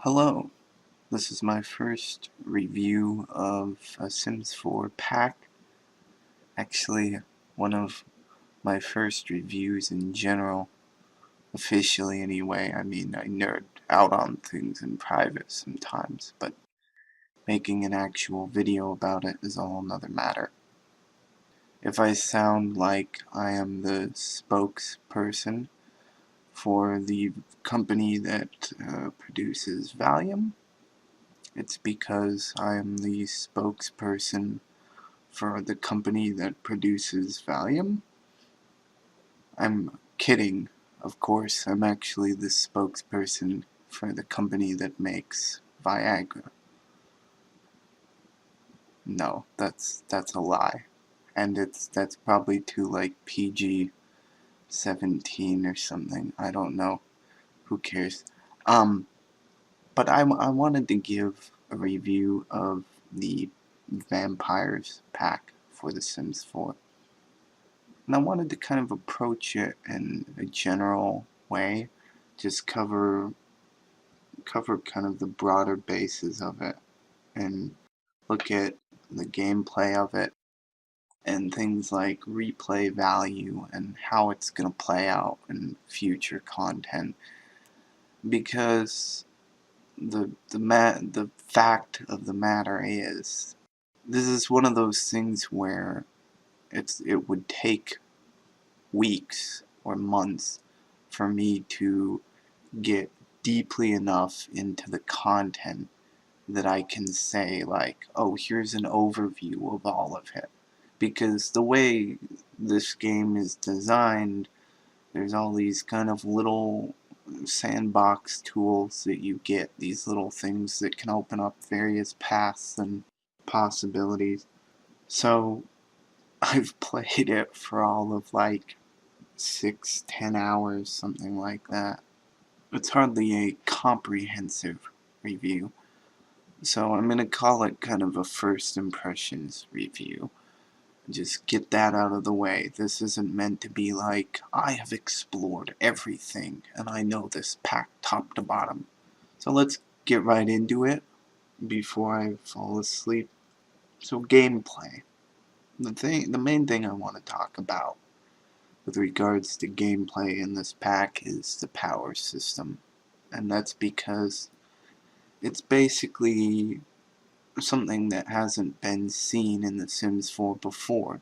Hello, this is my first review of a Sims 4 pack. Actually, one of my first reviews in general, officially anyway. I mean, I nerd out on things in private sometimes, but making an actual video about it is a whole nother matter. If I sound like I am the spokesperson for the company that produces Valium, it's because I am the spokesperson for the company that produces Valium. I'm kidding, of course. I'm actually the spokesperson for the company that makes Viagra. No, that's a lie. And that's probably too like PG-17 or something. I don't know. Who cares? But I wanted to give a review of the Vampires pack for The Sims 4. And I wanted to kind of approach it in a general way, just cover kind of the broader bases of it, and look at the gameplay of it, and things like replay value and how it's going to play out in future content. Because the fact of the matter is, this is one of those things where it would take weeks or months for me to get deeply enough into the content that I can say, like, oh, here's an overview of all of it. Because the way this game is designed, there's all these kind of little sandbox tools that you get, these little things that can open up various paths and possibilities. So I've played it for all of like 6-10 hours, something like that. It's hardly a comprehensive review, so I'm gonna call it kind of a first impressions review. Just get that out of the way. This isn't meant to be like, I have explored everything and I know this pack top to bottom. So let's get right into it before I fall asleep. So gameplay. The main thing I want to talk about with regards to gameplay in this pack is the power system. And that's because it's basically something that hasn't been seen in The Sims 4 before.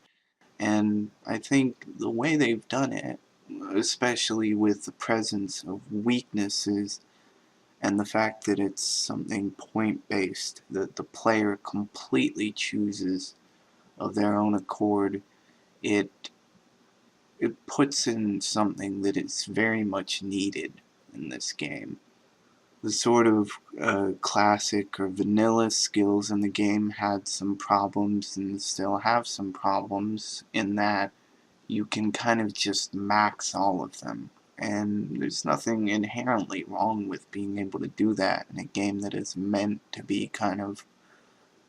And I think the way they've done it, especially with the presence of weaknesses and the fact that it's something point-based, that the player completely chooses of their own accord, it puts in something that is very much needed in this game. The sort of classic or vanilla skills in the game had some problems and still have some problems in that you can kind of just max all of them. And there's nothing inherently wrong with being able to do that in a game that is meant to be kind of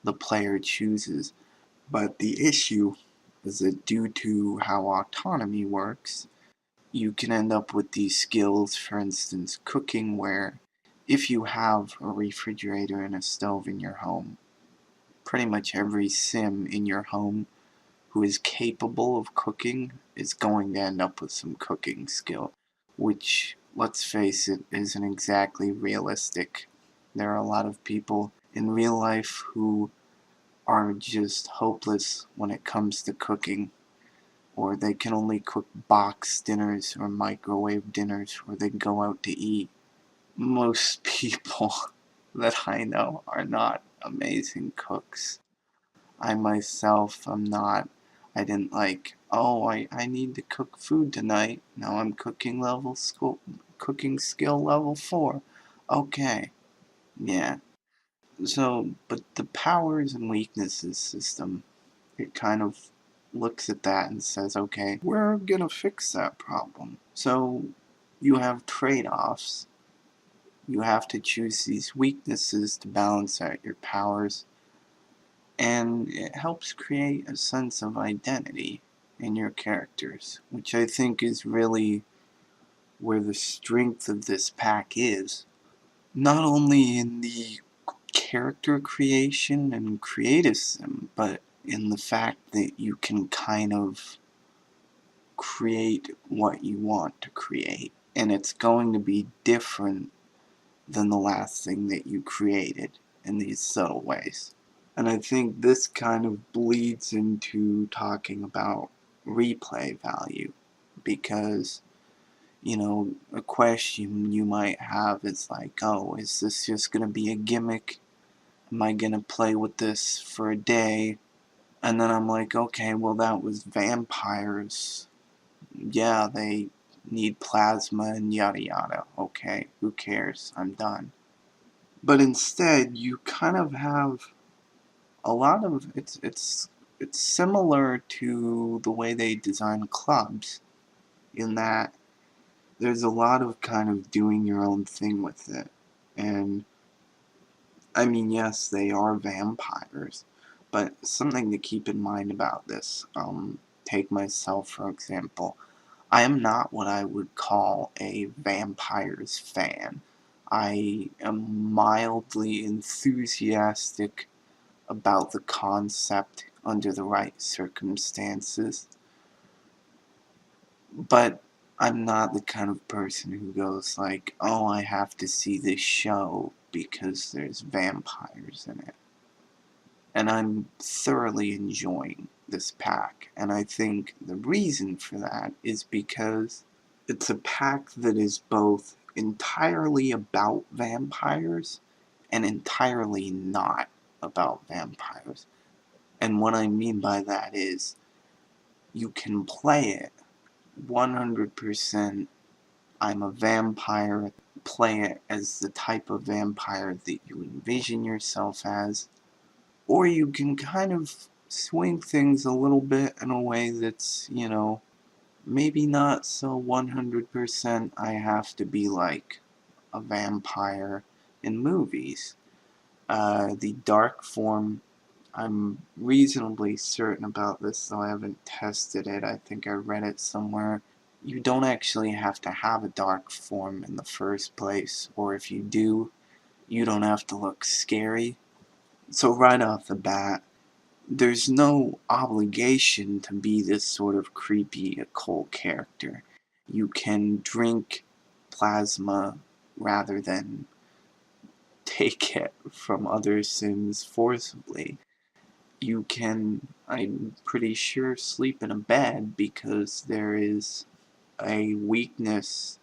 the player chooses. But the issue is that due to how autonomy works, you can end up with these skills, for instance cooking, where if you have a refrigerator and a stove in your home, pretty much every sim in your home who is capable of cooking is going to end up with some cooking skill, which, let's face it, isn't exactly realistic. There are a lot of people in real life who are just hopeless when it comes to cooking, or they can only cook box dinners or microwave dinners, or they go out to eat. Most people that I know are not amazing cooks. I myself am not. I didn't like, oh, I need to cook food tonight. Now I'm cooking skill level 4. Okay, yeah. So, but the powers and weaknesses system, it kind of looks at that and says, okay, we're gonna fix that problem. So you have trade-offs. You have to choose these weaknesses to balance out your powers, and it helps create a sense of identity in your characters, which I think is really where the strength of this pack is. not only in the character creation and creative sim, but in the fact that you can kind of create what you want to create, and it's going to be different than the last thing that you created in these subtle ways. And I think this kind of bleeds into talking about replay value, because, you know, a question you might have is like, oh, is this just going to be a gimmick? Am I going to play with this for a day? And then I'm like, okay, well, that was vampires. Yeah, they need plasma and yada yada. Okay, who cares? I'm done. But instead, you kind of have a lot of it's similar to the way they design clubs, in that there's a lot of kind of doing your own thing with it. And I mean, yes, they are vampires, but something to keep in mind about this, take myself for example. I am not what I would call a vampires fan. I am mildly enthusiastic about the concept under the right circumstances, but I'm not the kind of person who goes like, oh, I have to see this show because there's vampires in it. And I'm thoroughly enjoying this pack, and I think the reason for that is because it's a pack that is both entirely about vampires and entirely not about vampires. And what I mean by that is, you can play it 100%. I'm a vampire, play it as the type of vampire that you envision yourself as, or you can kind of swing things a little bit in a way that's, you know, maybe not so 100% I have to be like a vampire in movies. The dark form, I'm reasonably certain about this, though I haven't tested it. I think I read it somewhere. You don't actually have to have a dark form in the first place, or if you do, you don't have to look scary. So right off the bat, there's no obligation to be this sort of creepy occult character. You can drink plasma rather than take it from other Sims forcibly. You can, I'm pretty sure, sleep in a bed because there is a weakness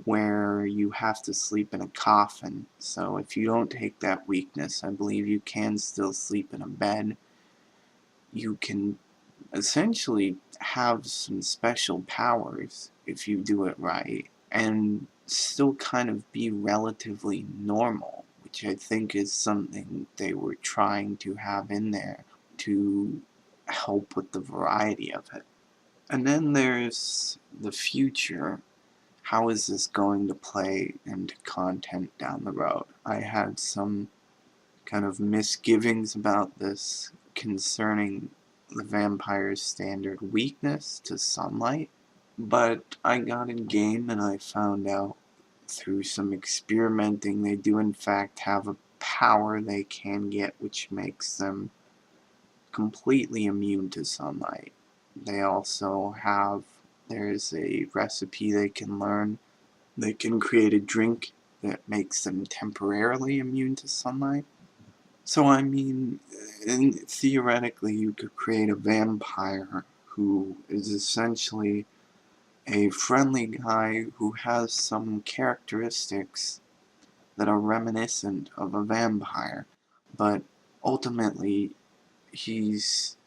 where you have to sleep in a coffin. So if you don't take that weakness, I believe you can still sleep in a bed. You can essentially have some special powers if you do it right, and still kind of be relatively normal, which I think is something they were trying to have in there to help with the variety of it. And then there's the future. How is this going to play into content down the road? I had some kind of misgivings about this concerning the vampire's standard weakness to sunlight, but I got in game and I found out through some experimenting they do in fact have a power they can get which makes them completely immune to sunlight. They also have, there's a recipe they can learn. They can create a drink that makes them temporarily immune to sunlight. So I mean, theoretically you could create a vampire who is essentially a friendly guy who has some characteristics that are reminiscent of a vampire, but ultimately he's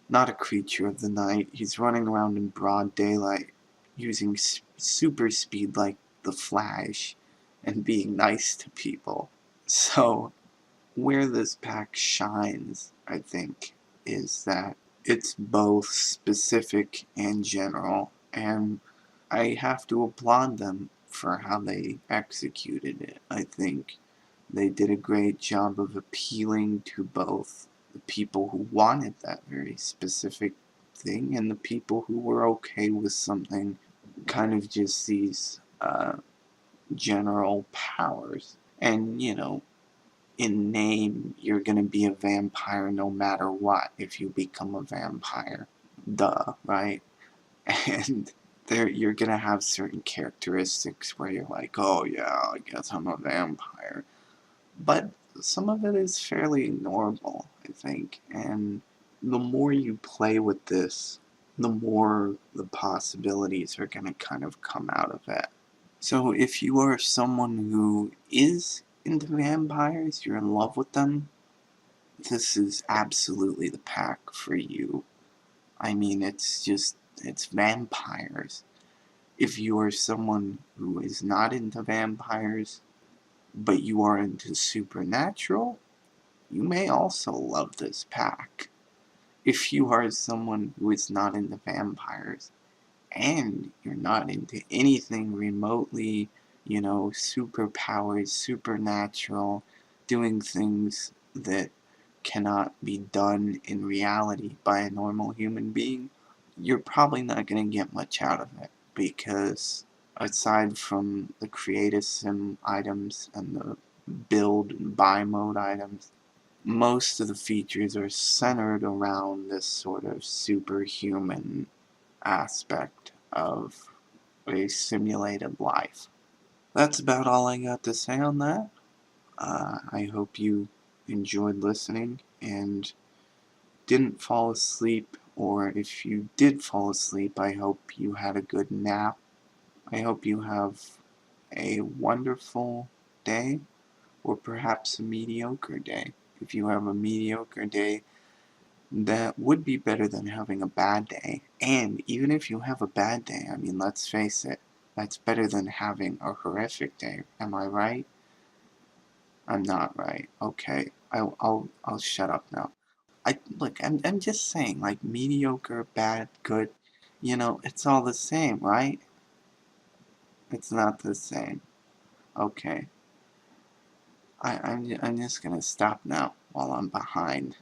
not a creature of the night. He's running around in broad daylight using super speed like the Flash and being nice to people. So where this pack shines, I think, is that it's both specific and general, and I have to applaud them for how they executed it. I think they did a great job of appealing to both the people who wanted that very specific thing and the people who were okay with something kind of just these general powers. And, in name, you're gonna be a vampire no matter what if you become a vampire. Duh, right? And you're gonna have certain characteristics where you're like, oh yeah, I guess I'm a vampire. But some of it is fairly ignorable, I think, and the more you play with this, the more the possibilities are gonna kind of come out of it. So if you are someone who is into vampires, you're in love with them, this is absolutely the pack for you. I mean, it's vampires. If you are someone who is not into vampires, but you are into supernatural, you may also love this pack. If you are someone who is not into vampires, and you're not into anything remotely, superpowers, supernatural, doing things that cannot be done in reality by a normal human being, you're probably not going to get much out of it, because aside from the creative sim items and the build and buy mode items, most of the features are centered around this sort of superhuman aspect of a simulated life. That's about all I got to say on that. I hope you enjoyed listening and didn't fall asleep, or if you did fall asleep, I hope you had a good nap. I hope you have a wonderful day, or perhaps a mediocre day. If you have a mediocre day, that would be better than having a bad day. And even if you have a bad day, I mean, let's face it, that's better than having a horrific day. Am I right? I'm not right. Okay, I'll shut up now. I'm just saying, like, mediocre, bad, good, it's all the same, right? It's not the same. Okay. I'm just gonna stop now while I'm behind.